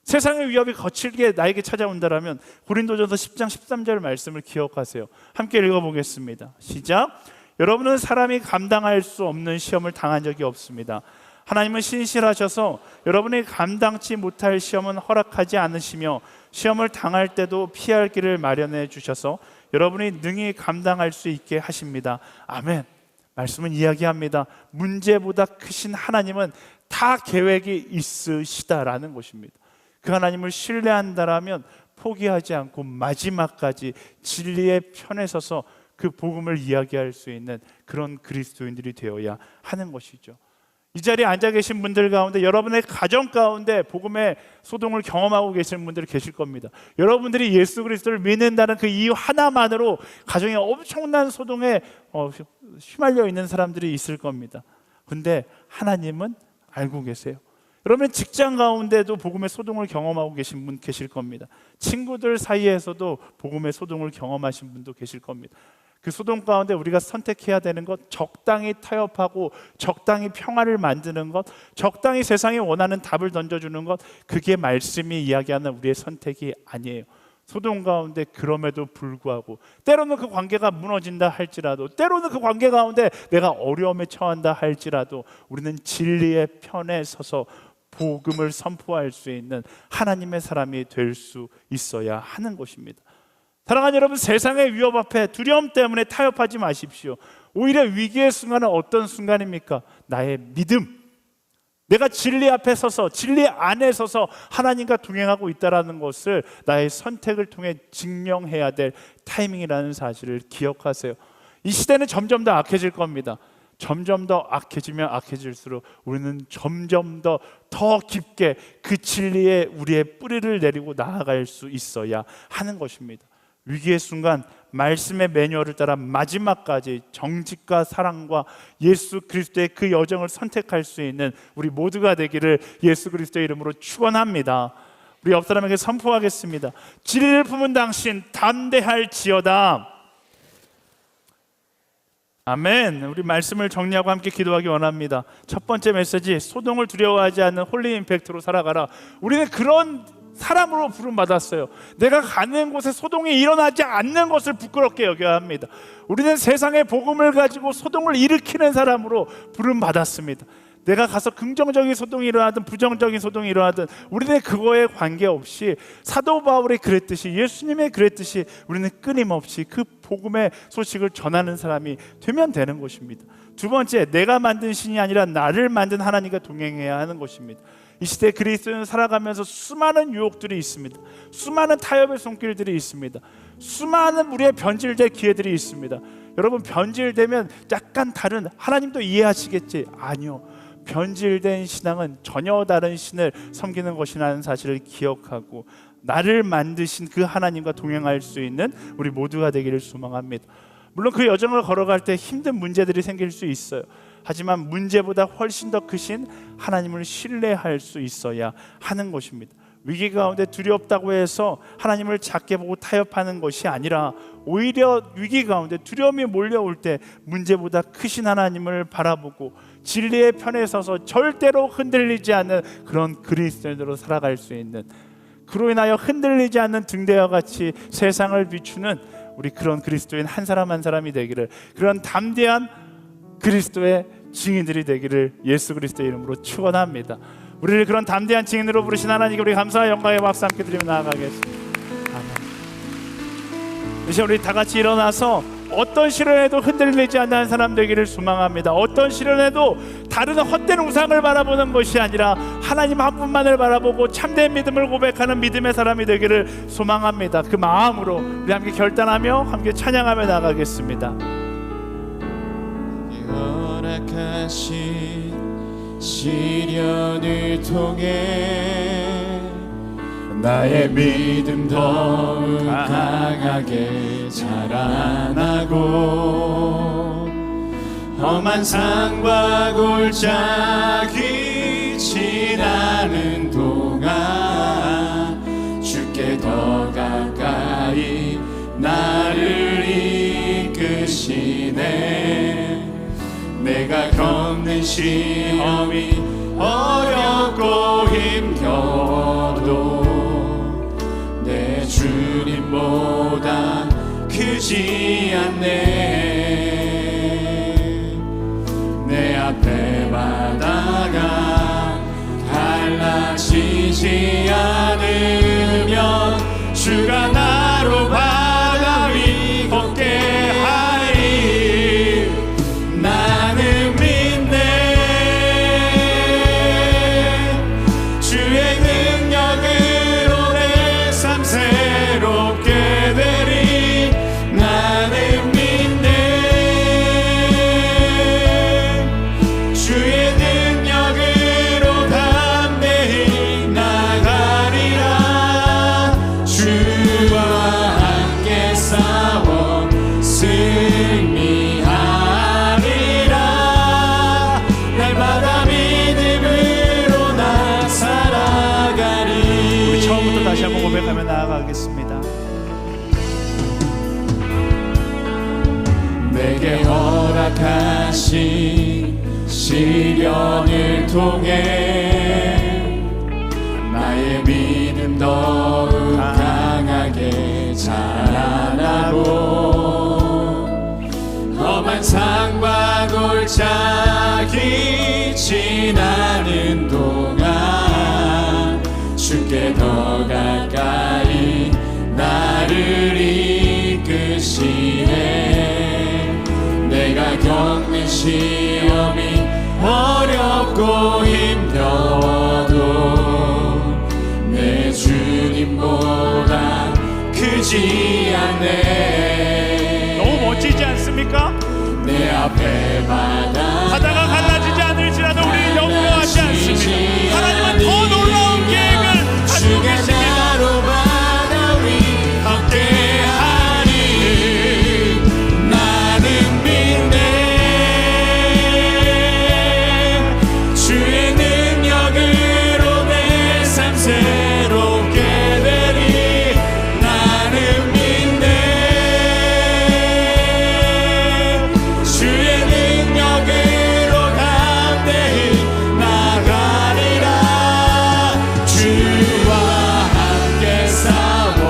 세상의 위협이 거칠게 나에게 찾아온다라면 고린도전서 10장 13절 말씀을 기억하세요. 함께 읽어보겠습니다. 시작. 여러분은 사람이 감당할 수 없는 시험을 당한 적이 없습니다. 하나님은 신실하셔서 여러분이 감당치 못할 시험은 허락하지 않으시며 시험을 당할 때도 피할 길을 마련해 주셔서 여러분이 능히 감당할 수 있게 하십니다. 아멘. 말씀은 이야기합니다. 문제보다 크신 하나님은 다 계획이 있으시다라는 것입니다. 그 하나님을 신뢰한다라면 포기하지 않고 마지막까지 진리의 편에 서서 그 복음을 이야기할 수 있는 그런 그리스도인들이 되어야 하는 것이죠. 이 자리에 앉아 계신 분들 가운데 여러분의 가정 가운데 복음의 소동을 경험하고 계시는 분들이 계실 겁니다. 여러분들이 예수 그리스도를 믿는다는 그 이유 하나만으로 가정에 엄청난 소동에 휘말려 있는 사람들이 있을 겁니다. 근데 하나님은 알고 계세요. 여러분 직장 가운데도 복음의 소동을 경험하고 계신 분 계실 겁니다. 친구들 사이에서도 복음의 소동을 경험하신 분도 계실 겁니다. 그 소동 가운데 우리가 선택해야 되는 것, 적당히 타협하고 적당히 평화를 만드는 것, 적당히 세상이 원하는 답을 던져주는 것, 그게 말씀이 이야기하는 우리의 선택이 아니에요. 소동 가운데 그럼에도 불구하고 때로는 그 관계가 무너진다 할지라도, 때로는 그 관계 가운데 내가 어려움에 처한다 할지라도 우리는 진리의 편에 서서 복음을 선포할 수 있는 하나님의 사람이 될 수 있어야 하는 것입니다. 사랑하는 여러분, 세상의 위협 앞에 두려움 때문에 타협하지 마십시오. 오히려 위기의 순간은 어떤 순간입니까? 나의 믿음, 내가 진리 앞에 서서, 진리 안에 서서 하나님과 동행하고 있다는 것을 나의 선택을 통해 증명해야 될 타이밍이라는 사실을 기억하세요. 이 시대는 점점 더 악해질 겁니다. 점점 더 악해지면 악해질수록 우리는 점점 더 깊게 그 진리에 우리의 뿌리를 내리고 나아갈 수 있어야 하는 것입니다. 위기의 순간 말씀의 매뉴얼을 따라 마지막까지 정직과 사랑과 예수 그리스도의 그 여정을 선택할 수 있는 우리 모두가 되기를 예수 그리스도의 이름으로 축원합니다. 우리 옆 사람에게 선포하겠습니다. 진리를 품은 당신 담대할지어다. 아멘. 우리 말씀을 정리하고 함께 기도하기 원합니다. 첫 번째 메시지, 소동을 두려워하지 않는 홀리 임팩트로 살아가라. 우리는 그런 사람으로 부름받았어요. 내가 가는 곳에 소동이 일어나지 않는 것을 부끄럽게 여겨야 합니다. 우리는 세상의 복음을 가지고 소동을 일으키는 사람으로 부름받았습니다. 내가 가서 긍정적인 소동이 일어나든 부정적인 소동이 일어나든 우리는 그거에 관계없이 사도 바울이 그랬듯이, 예수님의 그랬듯이 우리는 끊임없이 그 복음의 소식을 전하는 사람이 되면 되는 것입니다. 두 번째, 내가 만든 신이 아니라 나를 만든 하나님과 동행해야 하는 것입니다. 이 시대 그리스도인을 살아가면서 수많은 유혹들이 있습니다. 수많은 타협의 손길들이 있습니다. 수많은 우리의 변질될 기회들이 있습니다. 여러분, 변질되면 약간 다른, 하나님도 이해하시겠지? 아니요. 변질된 신앙은 전혀 다른 신을 섬기는 것이라는 사실을 기억하고 나를 만드신 그 하나님과 동행할 수 있는 우리 모두가 되기를 소망합니다. 물론 그 여정을 걸어갈 때 힘든 문제들이 생길 수 있어요. 하지만 문제보다 훨씬 더 크신 하나님을 신뢰할 수 있어야 하는 것입니다. 위기 가운데 두렵다고 해서 하나님을 작게 보고 타협하는 것이 아니라 오히려 위기 가운데 두려움이 몰려올 때 문제보다 크신 하나님을 바라보고 진리의 편에 서서 절대로 흔들리지 않는 그런 그리스도인으로 살아갈 수 있는, 그로 인하여 흔들리지 않는 등대와 같이 세상을 비추는 우리 그런 그리스도인 한 사람 한 사람이 되기를, 그런 담대한 그리스도의 증인들이 되기를 예수 그리스도의 이름으로 축원합니다. 우리를 그런 담대한 증인으로 부르신 하나님께 우리 감사와 영광의 박수 함께 드리며 나아가겠습니다. 아멘. 이제 우리 다 같이 일어나서 어떤 시련에도 흔들리지 않는 사람 되기를 소망합니다. 어떤 시련에도 다른 헛된 우상을 바라보는 것이 아니라 하나님 한 분만을 바라보고 참된 믿음을 고백하는 믿음의 사람이 되기를 소망합니다. 그 마음으로 우리 함께 결단하며 함께 찬양하며 나가겠습니다. 허락하신 시련을 통해 나의 믿음 더욱 강하게 자라나고 험한 산과 골짜기 지나는 동안 주께 더 가까이 나를 이끄시네. 내가 겪는 시험이 어렵고 힘겨워도 내 주님보다 크지 않네. 내 앞에 바다가 갈라지지 않으면 주가 나로 바다 위 걷게 하리. 나는 믿네. 주의 능력으로 내 삶 새롭게 되리. 나는 믿네. 주의 능력으로 담대히 나가리라. 주와 함께 싸워 승리하리라. 날마다 믿음으로 나 살아가리. 우리 처음부터 다시 한번 고백하며 나아가겠습니다. 내게 허락하신 시련을 통해 나의 믿음 더욱 강하게 시험이 어렵고 힘겨워도 내 주님보다 크지 않네. 너무 멋지지 않습니까? 내 앞에 바다가 갈라지지 않을지라도 우리를 염려하지 않습니다. 하나님은 더 놀라운 계획을 가지고 계십니다. 바다 위 함께하리. 나는 믿네. 주의 능력으로 내 삶 새롭게 되리. 나는 믿네. 주의 능력으로 담대히 나가리라. 주와 함께 싸워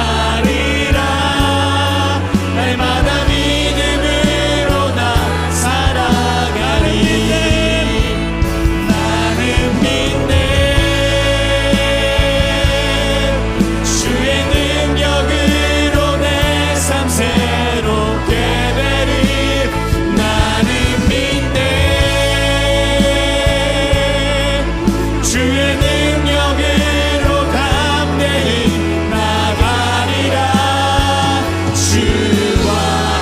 승리하리라. 날마다 믿음으로 나 살아가리. 나는 믿네. 주의 능력으로 내 삶 새롭게 되리. 나는 믿네. 주의 능력으로 담대히 나가리라. 주와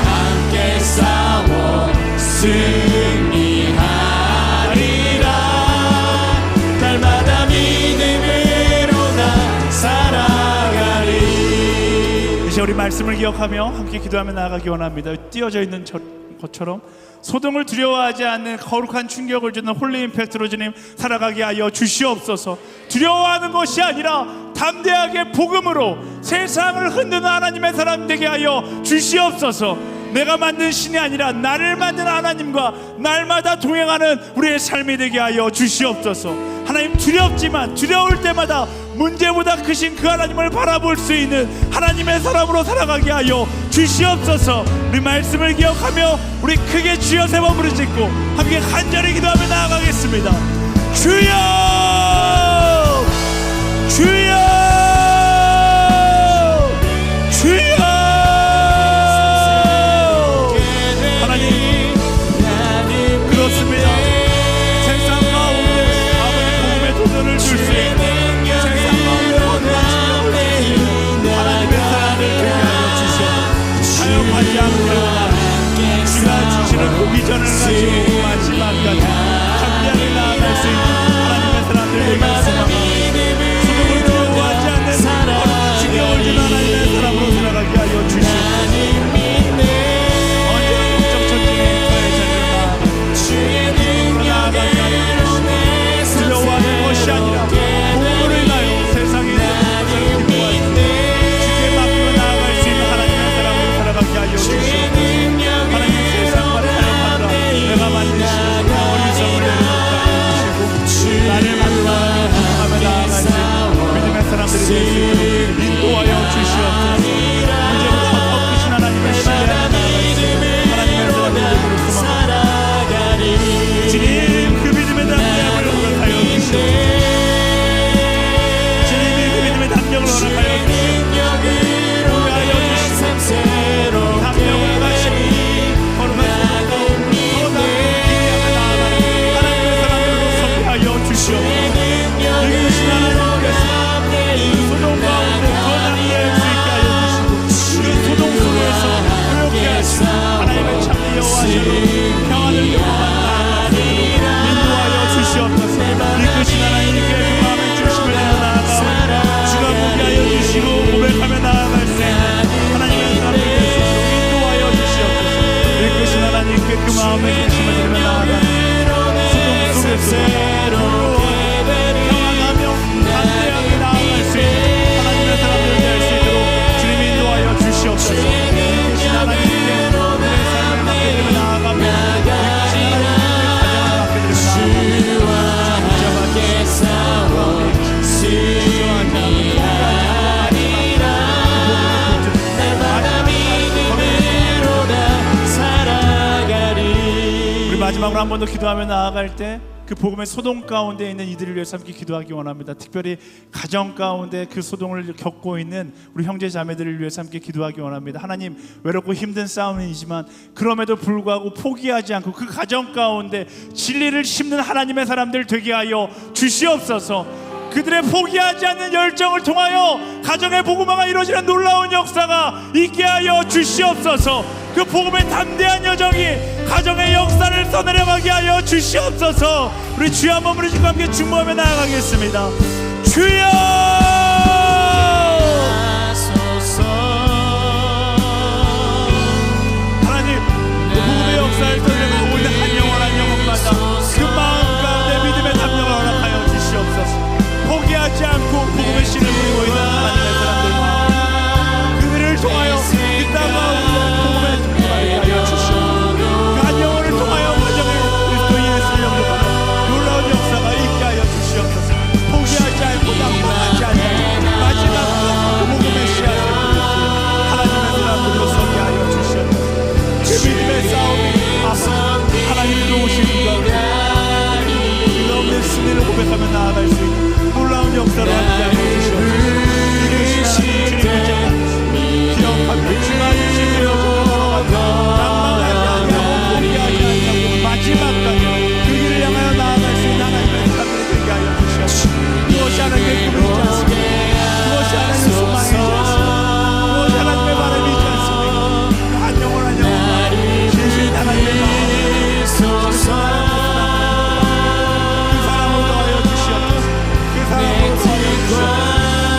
함께 싸워 승리하리라. 날마다 믿음으로 나 살아가리. 이제 우리 말씀을 기억하며 함께 기도하며 나아가기 원합니다. 띄어져 있는 것처럼 소동을 두려워하지 않는 거룩한 충격을 주는 홀리 임팩트로 주님 살아가게 하여 주시옵소서. 두려워하는 것이 아니라 담대하게 복음으로 세상을 흔드는 하나님의 사람 되게 하여 주시옵소서. 내가 만든 신이 아니라 나를 만든 하나님과 날마다 동행하는 우리의 삶이 되게 하여 주시옵소서. 하나님, 두렵지만 두려울 때마다 문제보다 크신 그 하나님을 바라볼 수 있는 하나님의 사람으로 살아가게 하여 주시옵소서. 우리 말씀을 기억하며 우리 크게 주여 세 번 부르짖고 함께 간절히 기도하며 나아가겠습니다. 주여, 주여, 주여. 하나님, 그렇습니다. 세상 가운데 아버지 복음의 도전을 줄 수 있는 세상 가운데 하나님의 사랑을 되게 하여 주시옵소서. 사역하지 않으려나 주가 주시는 그 비전을 가지고 마지막까지 함께하며 나아갈 수 있는 하나님의 사람들 되게 하소서. 소동을 두려워하지 않는 충격을 주는 하나님의 사람으로 살아가게 하여 주시옵소서. 언제나 영적 전쟁에 처해 나아가게 하여 주시옵소서. 두려워하는 것이 아니라 복음으로 인하여 세상에 주께 맡기고 나아갈 수 있는 하나님의 사람으로 살아가게 하여 주시옵소서. 하나님, 세상과 타협하라 내가 만드시는 어리석은 내려놓게 주시고 나를 만나 하며 나아갈 수 있는 믿음의 사람들이 될 수 있도록 인도하여 주시옵소서. 문제보다 더 크신 하나님의 신뢰에 나아갈 수 있는 하나님의 사람들이 되도록 소망합니다. 주님, 그 믿음의 담대함을 허락하여 주시옵소서. 주님이 그 믿음의 담력을 허락하여 주시옵소서. 하여 주시옵소서. 담력을 가지고 거룩한 소돔 가운데 더 담대히 기대하며 나아가는 하나님의 사람들로 섭리하여 주시옵소서. 이끄신 하나님께서 그 소돔 가운데 더 담대할 수 있게 하여 주시고 그 소돔 속에서 그렇게 하시고 하나님의 참된 여호와시로 평안을 경험하는 인도하여 주시옵소서. 이끄신 하나님께 그 마음의 중심을 내어 나아가고 주가 고개하여 주시고 고백하며 나아갈 수 있는 하나님의 사람들 될 수 있도록 인도하여 주시옵소서. 이끄신 하나님께 그 마음의 중심을 내어 나아가는 소돔 속에서 평안하며 담대하게 나아갈 수 있는 하나님의 사람들 될 수 있도록 주님 인도하여 주시옵소서. 이끄신 하나님께 우리의 삶을 맡겨드리며 나아가며 이끄신 하나님께 가정을 맡겨드리며 우리 마지막으로 한 번 더 기도하며 나아갈 때 그 복음의 소동 가운데 있는 이들을 위해서 함께 기도하기 원합니다. 특별히 가정 가운데 그 소동을 겪고 있는 우리 형제 자매들을 위해서 함께 기도하기 원합니다. 하나님, 외롭고 힘든 싸움이지만 그럼에도 불구하고 포기하지 않고 그 가정 가운데 진리를 심는 하나님의 사람들 되게 하여 주시옵소서. 그들의 포기하지 않는 열정을 통하여 가정의 복음화가 이루어지는 놀라운 역사가 있게 하여 주시옵소서. 그 복음의 담대한 여정이 가정의 역사를 써내려가게 하여 주시옵소서. 우리 주여 한번 부르시고 함께 중보하며 나아가겠습니다. 주여! 하나님, 그 복음의 역사를 써내려가고 있는 한 영혼 한 영혼마다 그 마음 가운데 믿음의 담력을 허락하여 주시옵소서. 포기하지 않고 복음의 신을 누리고 있는 하나님의 사람들, 그들을 통하여 이 땅 가운데 복음의 증거가 하여 주시옵소서. 그 한 영혼을 통하여 가정의 그리스도 예수를 영접하는 놀라운 역사가 있게 하여 주시옵소서. 포기하지 않고 낙심하지 않고 마지막까지 그 복음의 씨앗을 뿌리시고 하나님의 사람들로 서게 하여 주시옵소서. 그 믿음의 싸움이 하나님이 도우신 그 없는 승리를 고백하며 나아갈 수 있는 놀라운 역사를 함께 하여 주시옵소서. 이끄시는 주님을 기억하며 주만의 신으로 낭망하지 아니하고 포기하지 아니하고 마지막까지 그 길을 향하여 나아갈 수 있는 하나님의 사람들이 되게 하여 주시옵소서. 무엇이 하나님의 꿈이지 않습니까? 무엇이 하나님의 소망이지 않습니까? 무엇이 하나님의 바람이지 않습니까? 그 한 영혼 한 영혼 진실 하나님의 마음, 그 사람을 더하여 주시옵소서. 그 사람을 더하여 주시옵소서.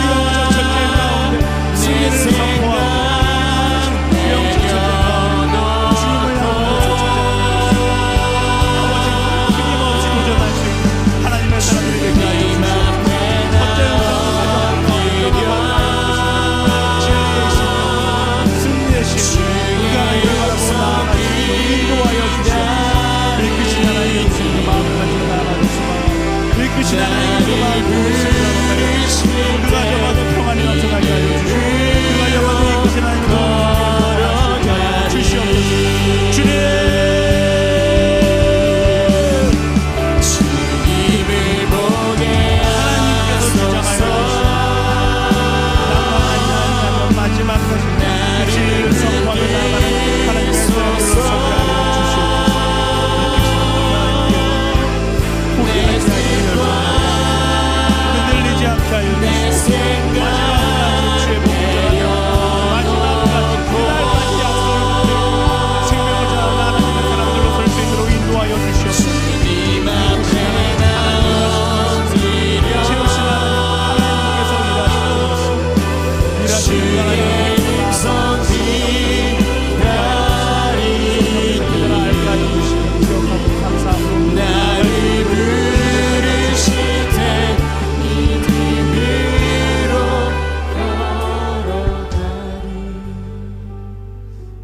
영적 전쟁 가운데 승리를 선포하고 영적 전쟁 가운데 주님을 향하여 쫓아가는 아버지 끊임없이 도전할 수 있는 하나님의 사람들이 되게 하여 주시옵소서. 헛된 가정을 가운데 기억하여 주시옵소서. 승리의 신 그 하나님을 바라보고 나아갈 수 있도록 인도하여 주시옵소서. 이끄신 하나님의 그 마음을 가지고 나아갈 수 있도록 이끄신 하나님의 그 마음을 그 가정마다 평안이 넘쳐나게 하여 주시옵소서. 그 가정마다 이끄신 하나님의 도움을 하여 주시옵소서. 주님을 보게 하나님께서 주장하여 낭만하지 않으면 마지막까지 그 진리를 선포하며 나아가는 하나님의 사람들로 서게 하여 주시옵소서. 포기하지 않기를 흔들리지 않게 하여 주시옵소서. 마지막까지 주의 복을 전하며 마지막까지 그날까지 약속을 붙들고 생명을 전하는 하나님의 사람들로 설 수 있도록 인도하여 주시옵소서. 채우신 하나님께서 일하시는 하나님의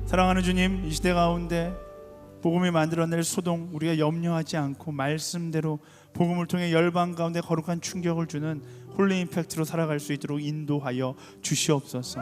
사랑하는 주님, 이 시대 가운데 복음이 만들어낼 소동, 우리가 염려하지 않고 말씀대로 복음을 통해 열방 가운데 거룩한 충격을 주는 홀리 임팩트로 살아갈 수 있도록 인도하여 주시옵소서.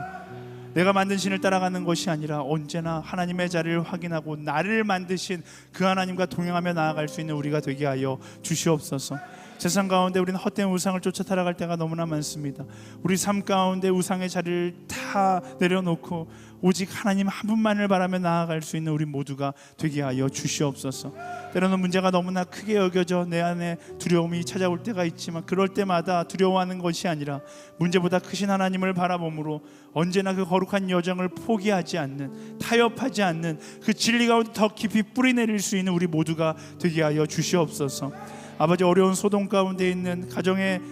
내가 만든 신을 따라가는 것이 아니라 언제나 하나님의 자리를 확인하고 나를 만드신 그 하나님과 동행하며 나아갈 수 있는 우리가 되게 하여 주시옵소서. 세상 가운데 우리는 헛된 우상을 쫓아 따라갈 때가 너무나 많습니다. 우리 삶 가운데 우상의 자리를 다 내려놓고 오직 하나님 한 분만을 바라며 나아갈 수 있는 우리 모두가 되게 하여 주시옵소서. 때로는 문제가 너무나 크게 여겨져 내 안에 두려움이 찾아올 때가 있지만 그럴 때마다 두려워하는 것이 아니라 문제보다 크신 하나님을 바라봄으로 언제나 그 거룩한 여정을 포기하지 않는, 타협하지 않는 그 진리 가운데 더 깊이 뿌리 내릴 수 있는 우리 모두가 되게 하여 주시옵소서. 아버지, 어려운 소동 가운데 있는 가정의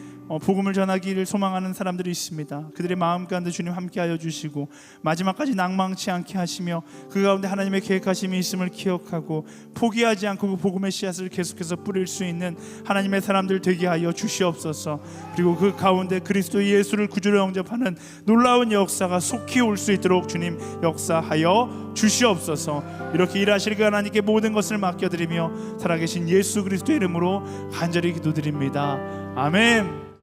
복음을 전하기를 소망하는 사람들이 있습니다. 그들의 마음 가운데 주님 함께하여 주시고 마지막까지 낭망치 않게 하시며 그 가운데 하나님의 계획하심이 있음을 기억하고 포기하지 않고 그 복음의 씨앗을 계속해서 뿌릴 수 있는 하나님의 사람들 되게 하여 주시옵소서. 그리고 그 가운데 그리스도 예수를 구주로 영접하는 놀라운 역사가 속히 올 수 있도록 주님 역사하여 주시옵소서. 이렇게 일하실 그 하나님께 모든 것을 맡겨드리며 살아계신 예수 그리스도의 이름으로 간절히 기도드립니다. 아멘.